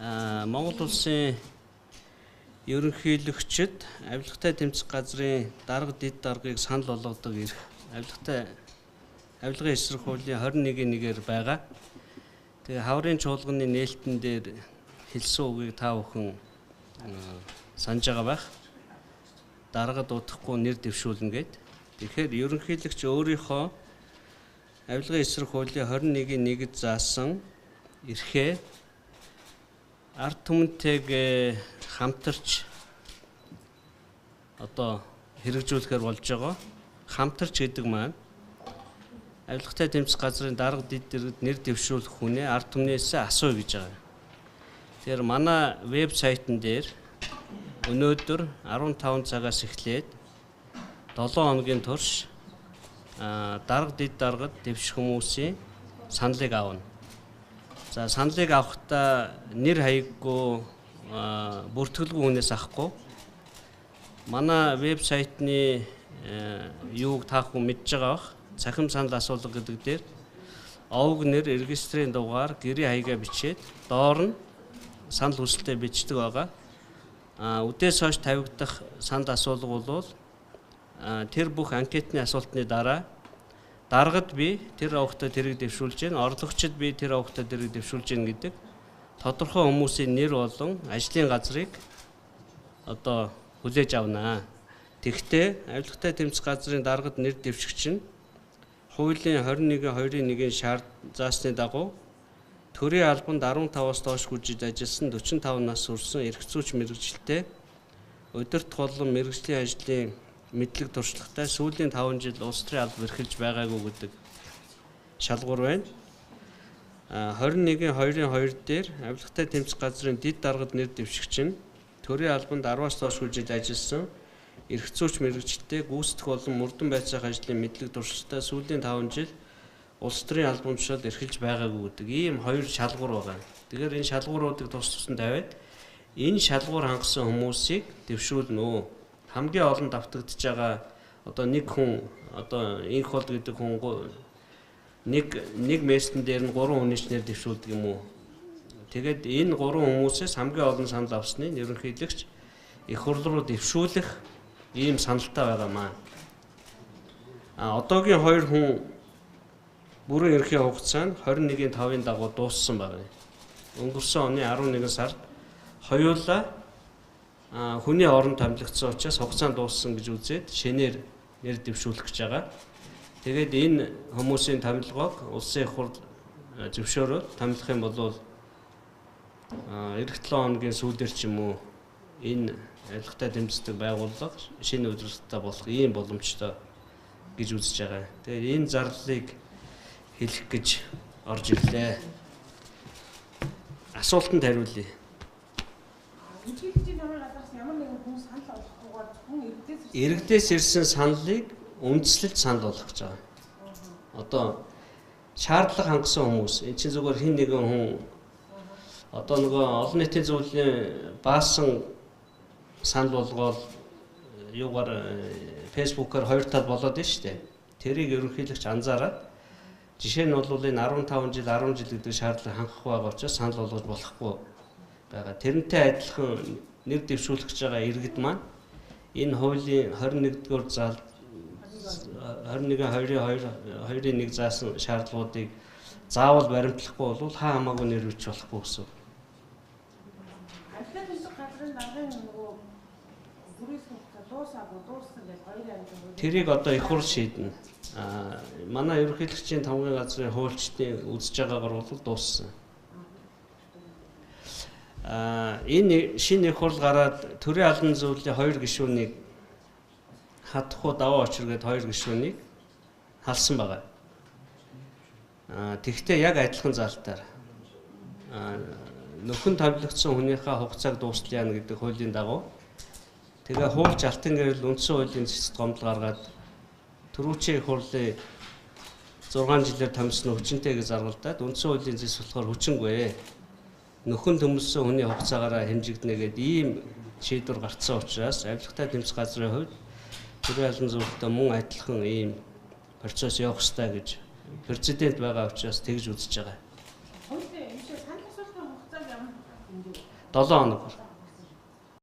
Монгол улсын ерөнхийлөгчд авилгатай тэмцэх газрын дарга дэд даргыг санал болгодог эрх авилгатай авилгын эсрэг хуулийн 21-ээр байгаа. Тэгээ хаврын чуулганы нээлтэн дээр хэлсэн үгийг та бүхэн санаж байгаа байх. Дарга дутахгүй нэр дэвшүүлнэ гэд. Тэгэхээр ерөнхийлөгч өөрийнхөө авилгын эсрэг хуулийн 21-ийг заасан эрхээ ард түмэнтэйг хамтарч хэрэгжүүлэхээр болж байгаа. Хамтарч гэдэг маань авилгатай тэмцэх газрын дарга дэд дэргэд нэр дэвшүүлэх хүнээ ард түмнээс асууя гэж байгаа. Тэгэхээр манай вебсайтн дээр өнөөдөр 15 цагаас эхлээд 7 хоногийн турш дарга дэд даргад дэвших хүмүүсийн саналыг авна. За саналыг авахдаа нэр хаяггүй бүртгэлгүй хүнээс авахгүй. Манай вебсайтны юуг та бүхэн мэдж байгаа бах. Цахим санал асуулга гэдэг дээр овг нэр, регистрийн дугаар, гэрээ хаягаа бичээд доор нь санал хүсэлтээ бичдэг байгаа. Үдээс хойш тавигдах санал асуулга бол тэр бүх анкетны асуултны дараа даргад би тэр овогтой тэрийг дэвшүүлж гэн, орлогчид би тэр овогтой тэрийг дэвшүүлж гэн гэдэг тодорхой хүмүүсийн нэр болон ажлын газрыг хүлээж авнаа. Тэгвэл авилгатай тэмцэх газрын даргад нэр дэвшигч нь хуулийн 21-2-1-ийн шаард заасны дагуу төрийн албанд 15-аас доош хүчиж ажилласан 45 нас хүрсэн эрх зүйч мэргэжилтэй өдөрт болон мэргэжлийн ажлын мэдлэг туршлагатай сүүлийн 5 жил улс төрийн алба эрхэлж байгаагүй гэдэг шалгуур байна. 21-2-2 дээр авилгатай тэмцэх газрын дэд даргад нэр дэвшигч нь төрийн албанд 10-аас доош хүчиж ажилласан эрх зүйч мэргэжилтэй гүйцэтгэх болон мөрдөн байцаах ажлын мэдлэг туршлагатай сүүлийн 5 жил улс төрийн албан тушаалд эрхэлж байгаагүй гэдэг ийм хоёр шалгуур байгаа. Тэгэхээр энэ шалгууруудыг тус тусанд тавиад энэ шалгуур хангасан хүмүүсийг дэвшүүлнэ. Хамгийн олон давтагдж байгаа нэг хүн инх бол гэдэг хүн нэг мессен дээр нь 3 хүний нэр дэвшүүлдэг юм уу. Тэгээд энэ 3 хүмүүсээс хамгийн олон санал авсныг ерөнхийлөгч их хурл руу дэвшүүлэх ийм саналтай байгаамаа. Одоогийн 2 хүн бүрэн эрхийн хугацаа нь 21-5-ын дагуу дууссан байна. Өнгөрсөн оны 11 сард хоёулаа хүний оронд томилогдсон учраас хугацаа дууссан гэж үзээд шинээр нэр дэвшүүлэх гэж байгаа. Тэгээд энэ хүмүүсийн томилгоог улсын их хурл зөвшөөрөд томилох юм бол эх 7 хоногийн сүүлээр ч юм уу энэ авилгатай тэмцдэг байгууллага шинэ удирдлагатай болох ийм боломжтой гэж үзэж байгаа. Тэгээд энэ зарлалыг хэлэх гэж орж ирлээ. Асуултанд хариулъя. Иргэдээс ирсэн саналыг үндэслэлд санал болгох гэж байгаа. Шаардлага хангасан хүмүүс энэ чинь зүгээр хин нэгэн хүн олон нийтийн зөвлөлийн баасан санал болгоод фэйсбүүкээр 2 тал болоод байна шүү дээ. Тэрийг ерөнхийлөгч анзаараад жишээ нь бол энэ 15 жил 10 жил гэдэг шаардлага хангах байгаа учраас санал болгож болохгүй байгаа. Тэрнтэй адилхан нэр дэвшүүлэх гэж байгаа иргэд маань энэ хуулийн 21-р зал 21-2-2-1 заасан шаардлагуудыг заавал баримтлахгүй бол хаа хамаагүй нэр дэвшүүлж болохгүй гэсэн. Тэрийг их хурл шийднэ. Манай ерөнхийлөгчийн тавгын газрын хуульчдын үзэж байгаагаар бол дууссан. Энэ шинэ их хурл гараад төрийн албан зөвлөлийн 2 гишүүнийг хатахгүй даваа очиргээд 2 гишүүнийг халсан байгаа. Тэгвэл яг адилхан залтаар нөхөн томилогдсон хүнийхээ хугацааг дуустал яана гэдэг хуулийн дагуу тэгээ хуульч алтан гэвэл үндсэн хуулийн зэцэд гомдол гаргаад төрүүчийн их хурлын 6 жилээр томилсон хүчинтэй гэж заргалдаад үндсэн хуулийн зэс болохоор хүчингүй. Нөхөн төмөлсөн хүний хугацаагаараа хэмжигдэнэ гэдэг ийм шийдвэр гарцсан учраас авилгатай тэмцэх газрын хувьд төрийн албан зөвлөлтөд мөн адилхан ийм процесс явах ёстой гэж президент байгаа учраас тэгж үзэж байгаа. 7 хоног.